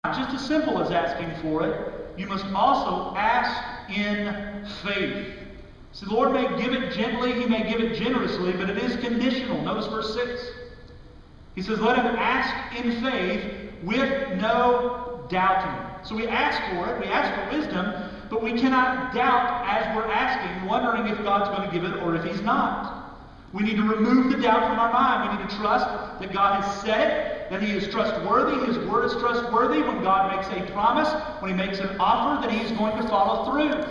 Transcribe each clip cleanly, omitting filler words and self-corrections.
Not just as simple as asking for it. You must also ask in faith. See, the Lord may give it gently, He may give it generously, but it is conditional. Notice verse 6. He says, let him ask in faith with no doubting. So we ask for it, we ask for wisdom, but we cannot doubt as we're asking, wondering if God's going to give it or if He's not. We need to remove the doubt from our mind. We need to trust that God has said it, that He is trustworthy, His word is trustworthy. When God makes a promise, when He makes an offer, that He's going to follow through.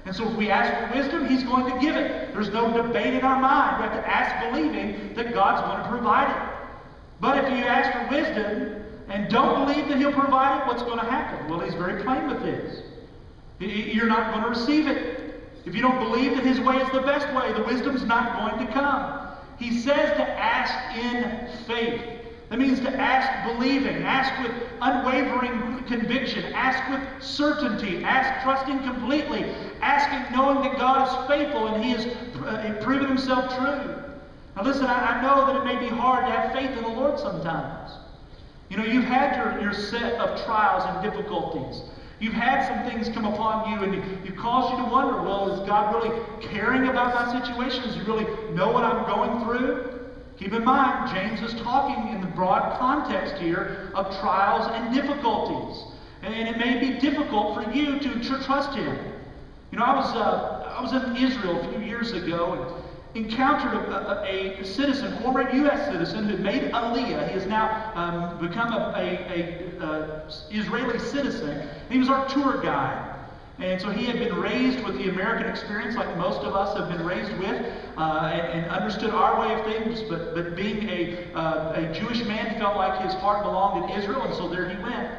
And so if we ask for wisdom, He's going to give it. There's no debate in our mind. We have to ask believing that God's going to provide it. But if you ask for wisdom and don't believe that He'll provide it, what's going to happen? Well, He's very plain with this. You're not going to receive it. If you don't believe that His way is the best way, the wisdom's not going to come. He says to ask in faith. That means to ask believing, ask with unwavering conviction, ask with certainty, ask trusting completely, asking knowing that God is faithful and He has proven Himself true. Now listen, I know that it may be hard to have faith in the Lord sometimes. You know, you've had your set of trials and difficulties. You've had some things come upon you and it caused you to wonder, well, is God really caring about my situation? Does He really know what I'm going through? Keep in mind, James is talking in the broad context here of trials and difficulties. And it may be difficult for you to trust Him. You know, I was in Israel a few years ago and encountered a citizen, former U.S. citizen, who made Aliyah. He has now become a Israeli citizen. And he was our tour guide. And so he had been raised with the American experience like most of us have been raised with, and understood our way of things, but being a Jewish man, felt like his heart belonged in Israel, and so there he went.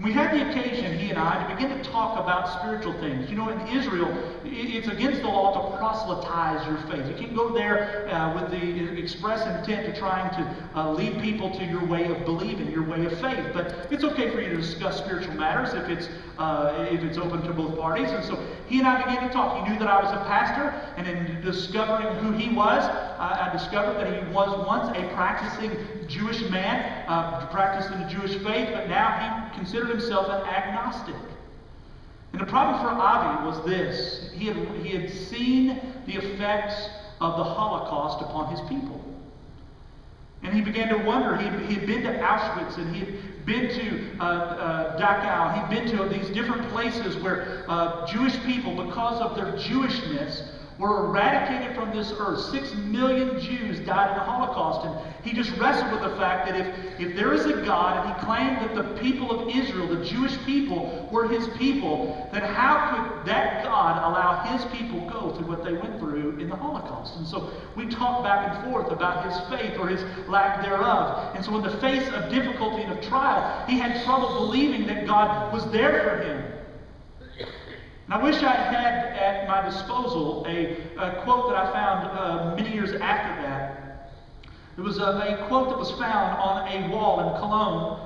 We had the occasion, he and I, to begin to talk about spiritual things. You know, in Israel, it's against the law to proselytize your faith. You can't go there with the express intent to trying to lead people to your way of believing, your way of faith. But it's okay for you to discuss spiritual matters if it's open to both parties. And so he and I began to talk. He knew that I was a pastor, and in discovering who he was, I discovered that he was once a practicing Jewish man, practicing the Jewish faith, but now he considered himself an agnostic. And the problem for Avi was this. He had seen the effects of the Holocaust upon his people. And he began to wonder. He had been to Auschwitz, and he had been to Dachau. He'd been to these different places where Jewish people, because of their Jewishness, were eradicated from this earth. 6 million Jews died in the Holocaust. And he just wrestled with the fact that if there is a God, and he claimed that the people of Israel, the Jewish people, were His people, then how could that God allow His people go through what they went through in the Holocaust? And so we talked back and forth about his faith or his lack thereof. And so in the face of difficulty and of trial, he had trouble believing that God was there for him. And I wish I had at my disposal a quote that I found many years after that. It was a quote that was found on a wall in Cologne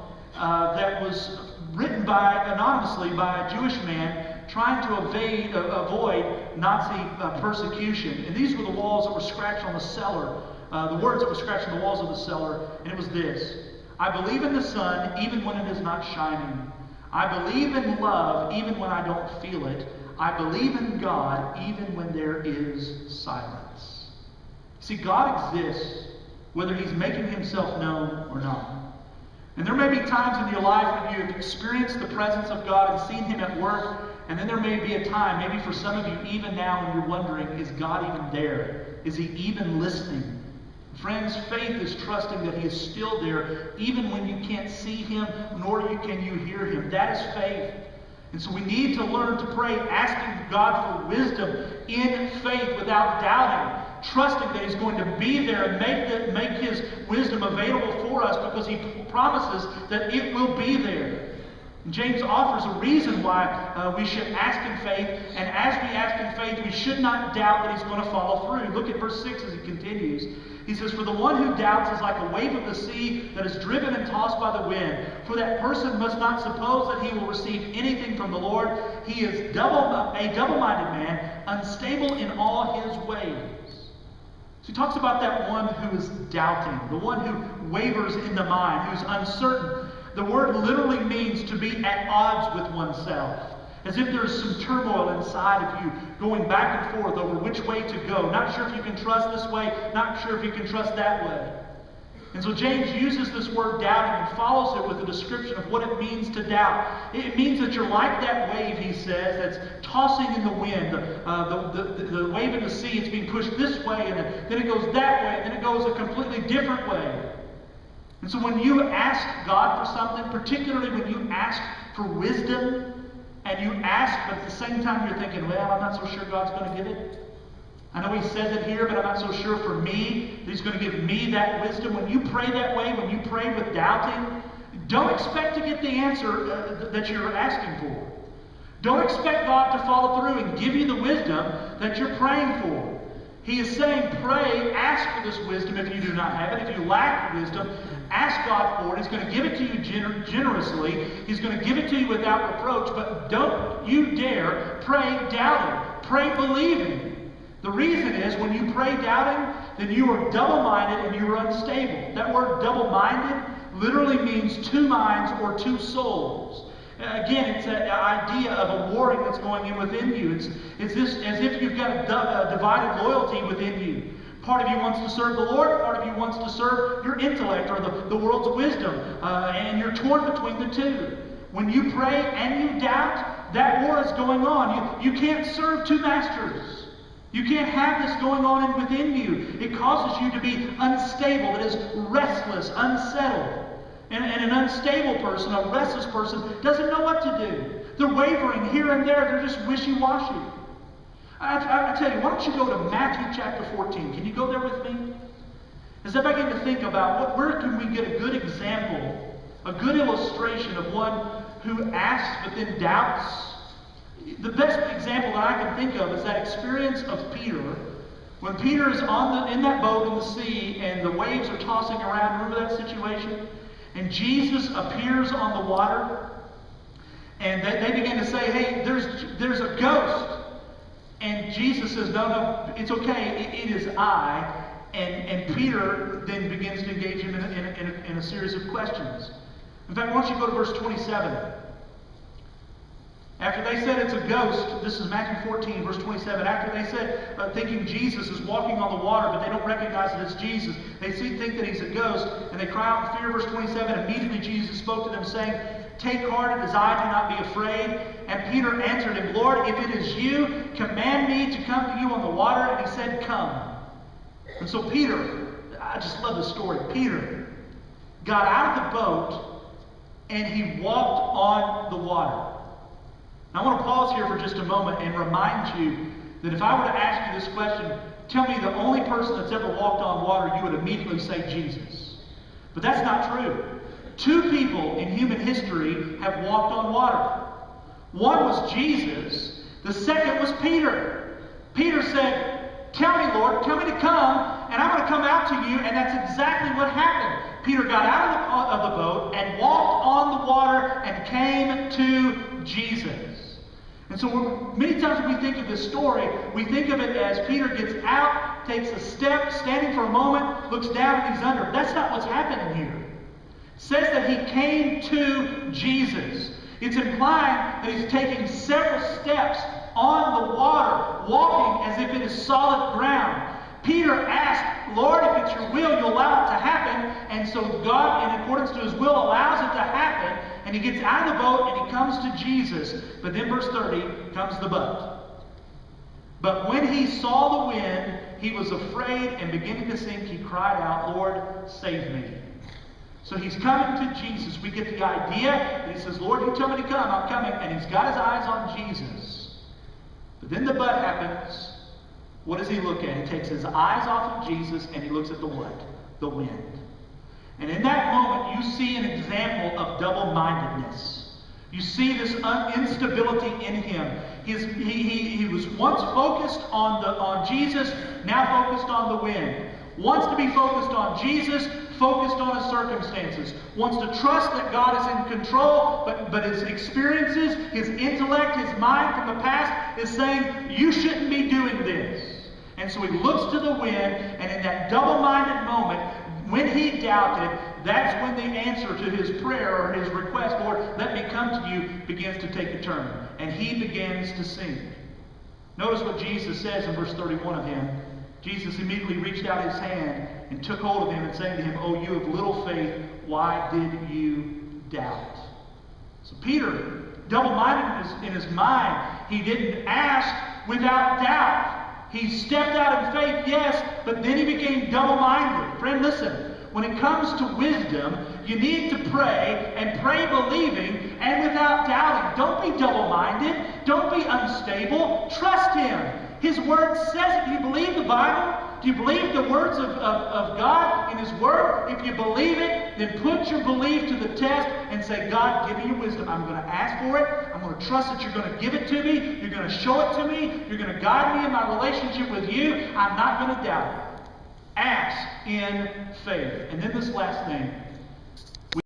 that was written anonymously by a Jewish man trying to avoid Nazi persecution. And these were the walls that were scratched on the cellar, the words that were scratched on the walls of the cellar. And it was this: I believe in the sun even when it is not shining. I believe in love even when I don't feel it. I believe in God even when there is silence. See, God exists whether He's making Himself known or not. And there may be times in your life when you've experienced the presence of God and seen Him at work, and then there may be a time, maybe for some of you even now, when you're wondering, is God even there? Is He even listening? Friends, faith is trusting that He is still there even when you can't see Him, nor can you hear Him. That is faith. And so we need to learn to pray, asking God for wisdom in faith without doubting, trusting that He's going to be there and make His wisdom available for us, because He promises that it will be there. And James offers a reason why we should ask in faith, and as we ask in faith, we should not doubt that He's going to follow through. Look at verse 6 as he continues. He says, for the one who doubts is like a wave of the sea that is driven and tossed by the wind. For that person must not suppose that he will receive anything from the Lord. He is a double-minded man, unstable in all his ways. So he talks about that one who is doubting, the one who wavers in the mind, who's uncertain. the word literally means to be at odds with oneself. As if there's some turmoil inside of you, going back and forth over which way to go. Not sure if you can trust this way, not sure if you can trust that way. And so James uses this word doubting and follows it with a description of what it means to doubt. It means that you're like that wave, he says, that's tossing in the wind. The wave in the sea, it's being pushed this way, and then it goes that way, and then it goes a completely different way. And so when you ask God for something, particularly when you ask for wisdom, and you ask, but at the same time you're thinking, well, I'm not so sure God's going to give it. I know he says it here, but I'm not so sure for me that he's going to give me that wisdom. When you pray that way, when you pray with doubting, don't expect to get the answer that you're asking for. Don't expect God to follow through and give you the wisdom that you're praying for. He is saying, pray, ask for this wisdom if you do not have it. If you lack wisdom, ask God for it. He's going to give it to you generously. He's going to give it to you without reproach. But don't you dare pray doubting. Pray believing. The reason is, when you pray doubting, then you are double-minded and you are unstable. That word double-minded literally means two minds or two souls. Again, it's an idea of a warring that's going in within you. It's this, as if you've got a divided loyalty within you. Part of you wants to serve the Lord, part of you wants to serve your intellect or the world's wisdom, and you're torn between the two. When you pray and you doubt, that war is going on. You can't serve two masters. You can't have this going on within you. It causes you to be unstable. It is restless, unsettled. And an unstable person, a restless person, doesn't know what to do. They're wavering here and there. They're just wishy-washy. I tell you, why don't you go to Matthew chapter 14? Can you go there with me? As I begin to think about where can we get a good example, a good illustration of one who asks but then doubts. The best example that I can think of is that experience of Peter. When Peter is in that boat in the sea and the waves are tossing around. Remember that situation? And Jesus appears on the water. And they begin to say, hey, there's a ghost. And Jesus says, no, it's okay. It is I. And Peter then begins to engage him in a series of questions. In fact, why don't you go to verse 27. After they said it's a ghost, this is Matthew 14, verse 27. After they said, thinking Jesus is walking on the water, but they don't recognize that it's Jesus. They think that he's a ghost, and they cry out in fear. Verse 27, immediately Jesus spoke to them, saying, take heart, it is I, do not be afraid. And Peter answered him, Lord, if it is you, command me to come to you on the water. And he said, come. And so Peter, I just love the story. Peter got out of the boat, and he walked on the water. Now, I want to pause here for just a moment and remind you that if I were to ask you this question, tell me the only person that's ever walked on water, you would immediately say Jesus. But that's not true. Two people in human history have walked on water. One was Jesus. The second was Peter. Peter said, tell me, Lord, tell me to come, and I'm going to come out to you. And that's exactly what happened. Peter got out of the boat and walked on the water and came to Jesus. And so many times when we think of this story, we think of it as Peter gets out, takes a step, standing for a moment, looks down and he's under. That's not what's happening here. It says that he came to Jesus. It's implying that he's taking several steps on the water, walking as if it is solid ground. Peter asked, Lord, if it's your will, you'll allow it to happen. And so God, in accordance to his will, allows it to happen. And he gets out of the boat and he comes to Jesus. But then verse 30 comes the but. But when he saw the wind, he was afraid, and beginning to sink, he cried out, Lord, save me. So he's coming to Jesus. We get the idea that he says, Lord, you tell me to come, I'm coming. And he's got his eyes on Jesus. But then the but happens. What does he look at? He takes his eyes off of Jesus and he looks at the what? The wind. And in that moment, you see an example of double-mindedness. You see this instability in him. He was once focused on Jesus, now focused on the wind. Wants to be focused on Jesus, focused on his circumstances. Wants to trust that God is in control, but his experiences, his intellect, his mind from the past is saying, you shouldn't be doing this. And so he looks to the wind, and in that double-minded moment, when he doubted, that's when the answer to his prayer or his request, Lord, let me come to you, begins to take a turn. And he begins to sink. Notice what Jesus says in verse 31 of him. Jesus immediately reached out his hand and took hold of him and saying to him, "O you of little faith, why did you doubt?" So Peter, double-minded in his mind, he didn't ask without doubt. He stepped out in faith, yes, but then he became double-minded. Friend, listen. When it comes to wisdom, you need to pray, and pray believing and without doubting. Don't be double-minded. Don't be unstable. Trust Him. His Word says it. Do you believe the Bible? Do you believe the words of God in His Word? If you believe it, then put your belief to the test and say, God, give me your wisdom. I'm going to ask for it. I'm going to trust that you're going to give it to me. You're going to show it to me. You're going to guide me in my relationship with you. I'm not going to doubt it. Ask in faith. And then this last thing.